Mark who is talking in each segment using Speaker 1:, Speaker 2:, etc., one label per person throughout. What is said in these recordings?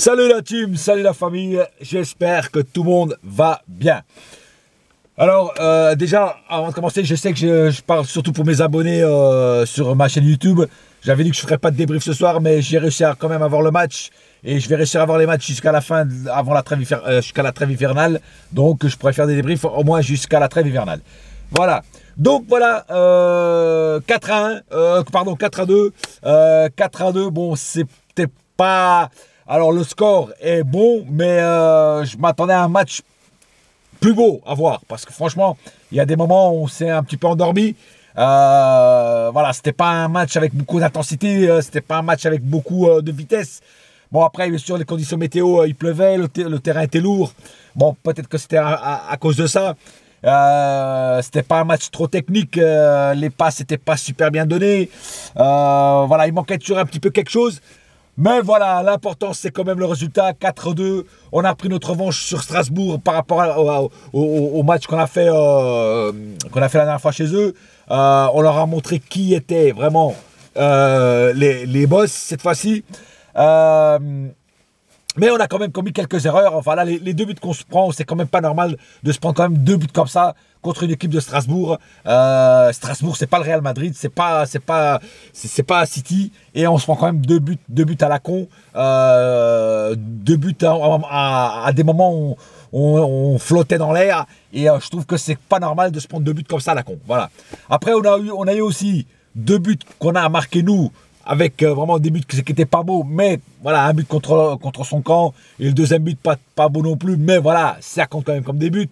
Speaker 1: Salut la team, salut la famille, j'espère que tout le monde va bien. Alors déjà, avant de commencer, je sais que je parle surtout pour mes abonnés sur ma chaîne YouTube. J'avais dit que je ne ferais pas de débrief ce soir, mais j'ai réussi à quand même avoir le match. Et je vais réussir à avoir les matchs jusqu'à la fin, avant la trêve, jusqu'à la trêve hivernale. Donc je pourrais faire des débriefs au moins jusqu'à la trêve hivernale. Voilà. Donc voilà, 4 à 1, pardon, 4 à 2. 4 à 2, bon, c'était pas... Alors le score est bon, mais je m'attendais à un match plus beau à voir. Parce que franchement, il y a des moments où on s'est un petit peu endormi. Voilà, c'était pas un match avec beaucoup d'intensité, c'était pas un match avec beaucoup de vitesse. Bon, après, bien sûr, les conditions météo, il pleuvait, le terrain était lourd. Bon, peut-être que c'était à cause de ça. C'était pas un match trop technique, les passes n'étaient pas super bien données. Voilà, il manquait toujours un petit peu quelque chose. Mais voilà, l'important c'est quand même le résultat, 4-2. On a pris notre revanche sur Strasbourg par rapport au match qu'on a fait la dernière fois chez eux. On leur a montré qui étaient vraiment les boss cette fois-ci. Mais on a quand même commis quelques erreurs. Enfin là, les deux buts qu'on se prend, c'est quand même pas normal de se prendre quand même deux buts comme ça contre une équipe de Strasbourg. Strasbourg, c'est pas le Real Madrid, c'est pas City, et on se prend quand même deux buts à la con. Deux buts à des moments où on flottait dans l'air, et je trouve que c'est pas normal de se prendre deux buts comme ça à la con. Voilà. Après, on a eu aussi deux buts qu'on a marqués nous, avec vraiment des buts qui n'étaient pas beaux, mais voilà, un but contre son camp, et le deuxième but pas beau non plus, mais voilà, ça compte quand même comme des buts.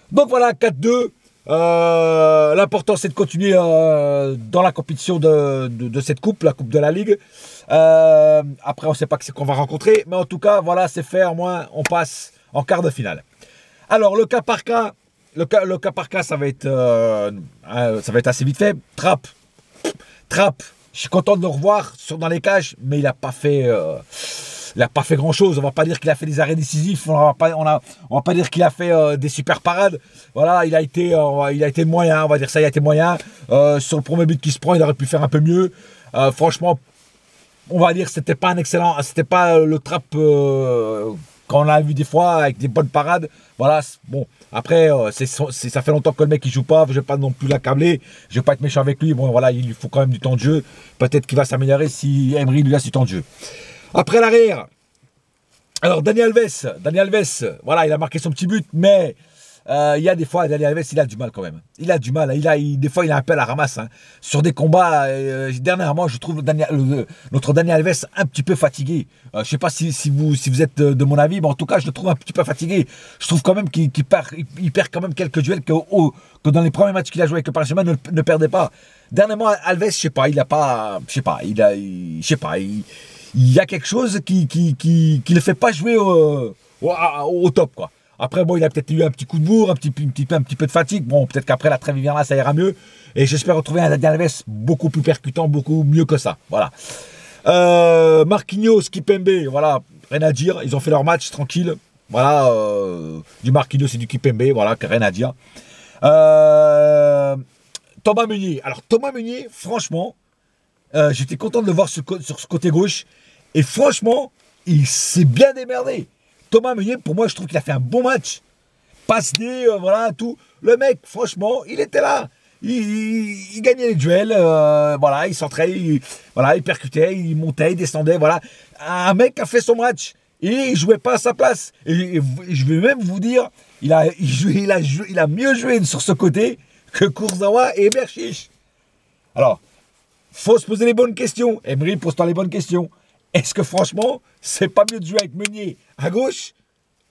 Speaker 1: Donc voilà, 4-2. L'important c'est de continuer dans la compétition de cette coupe, la coupe de la Ligue. Après, on ne sait pas qui c'est qu'on va rencontrer, mais en tout cas, voilà, c'est fait, au moins, on passe en quart de finale. Alors, le cas par cas, ça va être assez vite fait. Trapp. Je suis content de le revoir dans les cages, mais il n'a pas fait grand chose. On va pas dire qu'il a fait des arrêts décisifs. On va pas dire qu'il a fait des super parades. Voilà, il a été moyen. On va dire ça, il a été moyen. Sur le premier but qu'il se prend, il aurait pu faire un peu mieux. Franchement, on va dire que c'était pas le Trapp qu'on a vu des fois avec des bonnes parades. Voilà, bon. Après, ça fait longtemps que le mec il joue pas. Je vais pas non plus l'accabler. Je vais pas être méchant avec lui. Bon, voilà, il lui faut quand même du temps de jeu. Peut-être qu'il va s'améliorer si Emery lui laisse du temps de jeu. Après l'arrière, alors Dani Alves, voilà, il a marqué son petit but, mais il y a des fois, Dani Alves, il a du mal quand même. Il a du mal, des fois il a un peu à la ramasse. Hein. Sur des combats, dernièrement, je trouve notre Dani Alves un petit peu fatigué. Je ne sais pas si vous êtes de mon avis, mais en tout cas, je le trouve un petit peu fatigué. Je trouve quand même qu'il perd quand même quelques duels que dans les premiers matchs qu'il a joué avec le Paris Saint-Germain ne perdait pas. Dernièrement, Alves, je sais pas, il y a quelque chose qui ne fait pas jouer au top, quoi. Après, bon, il a peut-être eu un petit coup de bourre, un petit peu de fatigue. Bon, peut-être qu'après la trêve hivernale, ça ira mieux. Et j'espère retrouver un Dani Alves beaucoup plus percutant, beaucoup mieux que ça. Voilà. Marquinhos, Kimpembe, voilà, rien à dire. Ils ont fait leur match tranquille. Voilà, du Marquinhos et du Kimpembe, voilà, rien à dire. Thomas Meunier. Alors, Thomas Meunier, franchement, j'étais content de le voir sur ce côté gauche. Et franchement, il s'est bien démerdé. Thomas Meunier, pour moi, je trouve qu'il a fait un bon match. Passe-D, voilà, tout. Le mec, franchement, il était là. Il gagnait les duels. Voilà, il centrait, il percutait, il montait, il descendait. Voilà. Un mec a fait son match. Et il ne jouait pas à sa place. Et je vais même vous dire, il a mieux joué sur ce côté que Kurzawa et Berchiche. Alors, faut se poser les bonnes questions. Emery, pose-toi les bonnes questions. Est-ce que franchement, c'est pas mieux de jouer avec Meunier à gauche,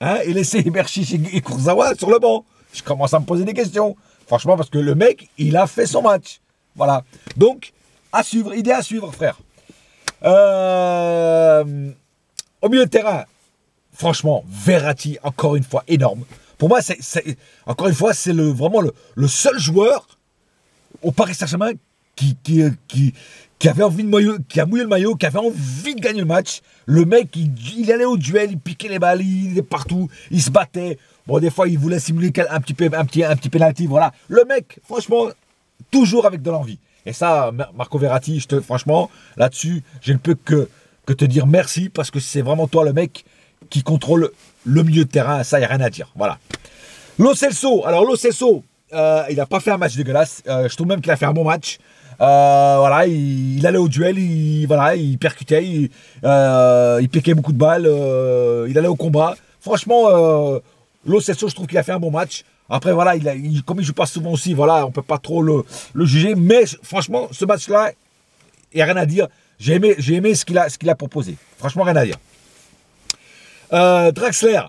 Speaker 1: hein, et laisser Berchiche et Kurzawa sur le banc? Je commence à me poser des questions. Franchement, parce que le mec, il a fait son match. Voilà. Donc, à suivre, idée à suivre, frère. Au milieu de terrain, franchement, Verratti, encore une fois, énorme. Pour moi, encore une fois, c'est vraiment le seul joueur au Paris Saint-Germain qui avait envie qui a mouillé le maillot, qui avait envie de gagner le match. Le mec, il allait au duel, il piquait les balles, il était partout, il se battait. Bon, des fois, il voulait simuler un petit penalty, voilà. Le mec, franchement, toujours avec de l'envie. Et ça, Marco Verratti, franchement, là-dessus, je ne peux que que te dire merci parce que c'est vraiment toi le mec qui contrôle le milieu de terrain. Ça, il n'y a rien à dire. Voilà. Lo Celso. Alors, Lo Celso, il n'a pas fait un match dégueulasse. Je trouve même qu'il a fait un bon match. Voilà, il allait au duel, il percutait, il piquait beaucoup de balles, il allait au combat. Franchement, Lo Celso, je trouve qu'il a fait un bon match. Après, voilà, comme il joue pas souvent aussi, voilà, on peut pas trop le juger. Mais franchement, ce match-là, il n'y a rien à dire. J'ai aimé ce qu'il a proposé. Franchement, rien à dire. Draxler,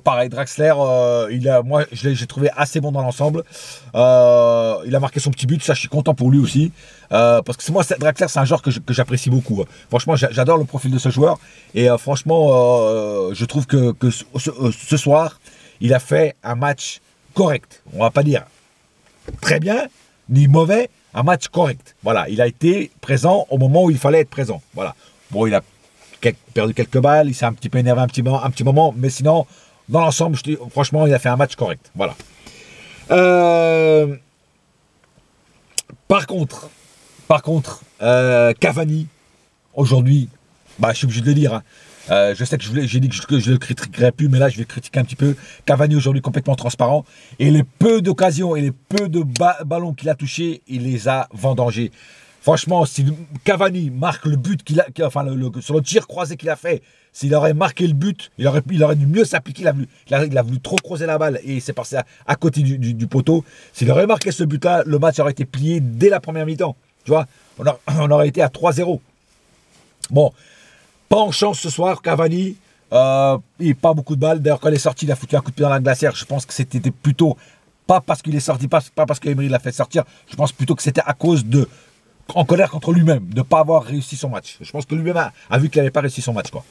Speaker 1: pareil, Draxler, moi j'ai trouvé assez bon dans l'ensemble. Il a marqué son petit but, ça je suis content pour lui aussi. Parce que moi, Draxler, c'est un joueur que j'apprécie beaucoup. Franchement, j'adore le profil de ce joueur. Et franchement, je trouve que ce soir, il a fait un match correct. On va pas dire très bien, ni mauvais, un match correct. Voilà, il a été présent au moment où il fallait être présent. Voilà. Bon, il a perdu quelques balles, il s'est un petit peu énervé un petit moment, mais sinon, dans l'ensemble, franchement, il a fait un match correct. Voilà. Par contre, Cavani, aujourd'hui, je suis obligé de le dire, hein. Je sais que j'ai dit que je le critiquerais plus, mais là, je vais le critiquer un petit peu. Cavani, aujourd'hui, complètement transparent. Et les peu d'occasions et les peu de ballons qu'il a touchés, il les a vendangés. Franchement, si Cavani marque le but sur le tir croisé qu'il a fait, s'il aurait marqué le but, il aurait dû mieux s'appliquer. Il a voulu trop creuser la balle et il s'est passé à côté du poteau. S'il aurait marqué ce but-là, le match aurait été plié dès la première mi-temps. Tu vois, on aurait été à 3-0. Bon, pas en chance ce soir, Cavani. Il pas beaucoup de balles. D'ailleurs, quand il est sorti, il a foutu un coup de pied dans la glacière. Je pense que c'était plutôt pas parce qu'il est sorti, pas parce qu'Emery l'a fait sortir. Je pense plutôt que c'était à cause en colère contre lui-même, de ne pas avoir réussi son match. Je pense que lui-même a vu qu'il n'avait pas réussi son match, quoi.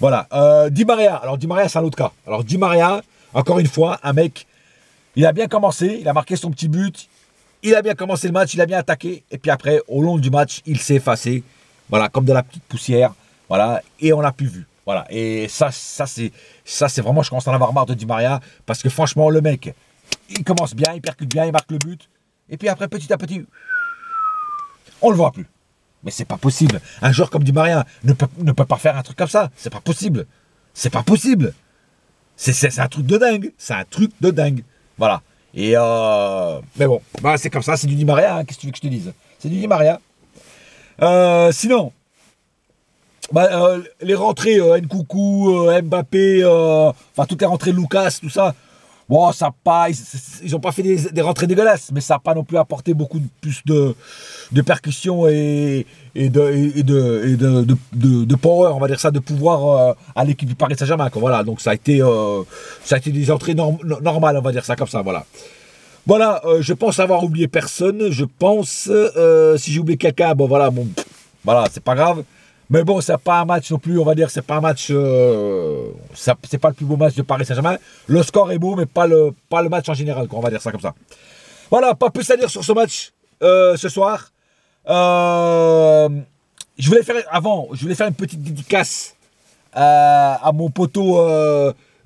Speaker 1: Voilà. Di Maria. Alors, Di Maria, c'est un autre cas. Alors, Di Maria, encore une fois, un mec, il a bien commencé, il a marqué son petit but, il a bien commencé le match, il a bien attaqué, et puis après, au long du match, il s'est effacé, voilà, comme de la petite poussière, voilà, et on n'a plus vu. Voilà. Et ça c'est vraiment, je commence à en avoir marre de Di Maria, parce que franchement, le mec, il commence bien, il percute bien, il marque le but, et puis après, petit à petit, on le voit plus. Mais c'est pas possible. Un joueur comme Di Maria ne peut pas faire un truc comme ça. C'est pas possible. C'est pas possible. C'est un truc de dingue. C'est un truc de dingue. Voilà. Et mais bon, c'est comme ça. C'est du Di Maria. Hein. Qu'est-ce que tu veux que je te dise? C'est du Di Maria. Sinon, les rentrées Nkunku, Mbappé, toutes les rentrées Lucas, tout ça. Bon, ils n'ont pas fait des rentrées dégueulasses, mais ça n'a pas non plus apporté beaucoup plus de percussion et de power, on va dire ça, de pouvoir à l'équipe du Paris Saint-Germain. Voilà, donc ça a été des entrées normales, on va dire ça comme ça. Voilà. Voilà, je pense avoir oublié personne. Je pense, si j'ai oublié quelqu'un, voilà, c'est pas grave. Mais bon, c'est pas un match non plus, on va dire, c'est pas un match, c'est pas le plus beau match de Paris Saint-Germain. Le score est beau, mais pas le match en général, quoi, on va dire ça comme ça. Voilà, pas plus à dire sur ce match ce soir. Je voulais faire une petite dédicace à mon poteau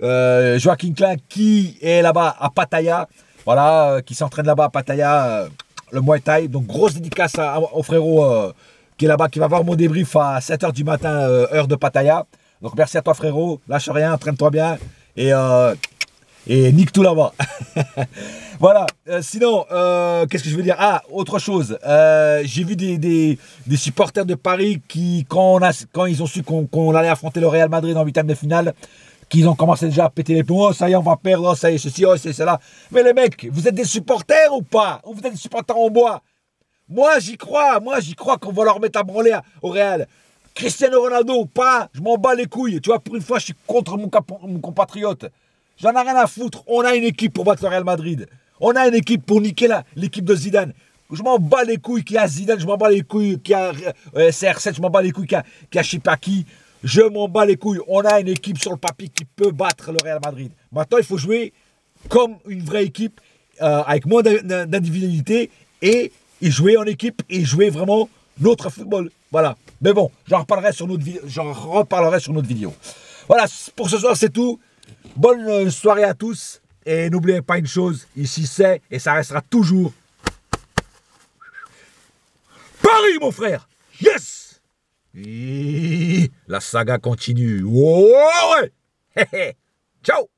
Speaker 1: Joaquin Klein qui est là-bas à Pattaya, voilà, qui s'entraîne là-bas à Pattaya, le Muay Thai. Donc grosse dédicace au frérot qui est là-bas, qui va voir mon débrief à 7h du matin, heure de Pattaya. Donc merci à toi frérot, lâche rien, entraîne-toi bien et nique tout là-bas. Voilà, sinon, qu'est-ce que je veux dire? Ah, autre chose, j'ai vu des supporters de Paris qui, quand ils ont su qu'on allait affronter le Real Madrid en huitième de finale, qu'ils ont commencé déjà à péter les plombs. Oh, ça y est, on va perdre, oh, ça y est, ceci, oh, c'est cela. Mais les mecs, vous êtes des supporters ou pas? Ou vous êtes des supporters en bois? Moi, j'y crois qu'on va leur mettre à branler au Real. Cristiano Ronaldo ou pas, je m'en bats les couilles. Tu vois, pour une fois, je suis contre mon compatriote. J'en ai rien à foutre. On a une équipe pour battre le Real Madrid. On a une équipe pour niquer l'équipe de Zidane. Je m'en bats les couilles qu'il y a Zidane, je m'en bats les couilles qu'il y a CR7, je m'en bats les couilles qu'il y a je sais pas qui. Je m'en bats les couilles. On a une équipe sur le papier qui peut battre le Real Madrid. Maintenant, il faut jouer comme une vraie équipe, avec moins d'individualité, et jouer en équipe, et jouer vraiment notre football. Voilà. Mais bon, j'en reparlerai sur notre vidéo. Voilà, pour ce soir, c'est tout. Bonne soirée à tous. Et n'oubliez pas une chose, ici c'est, et ça restera toujours, Paris, mon frère. Yes! Et la saga continue. Oh, ouais. Ciao.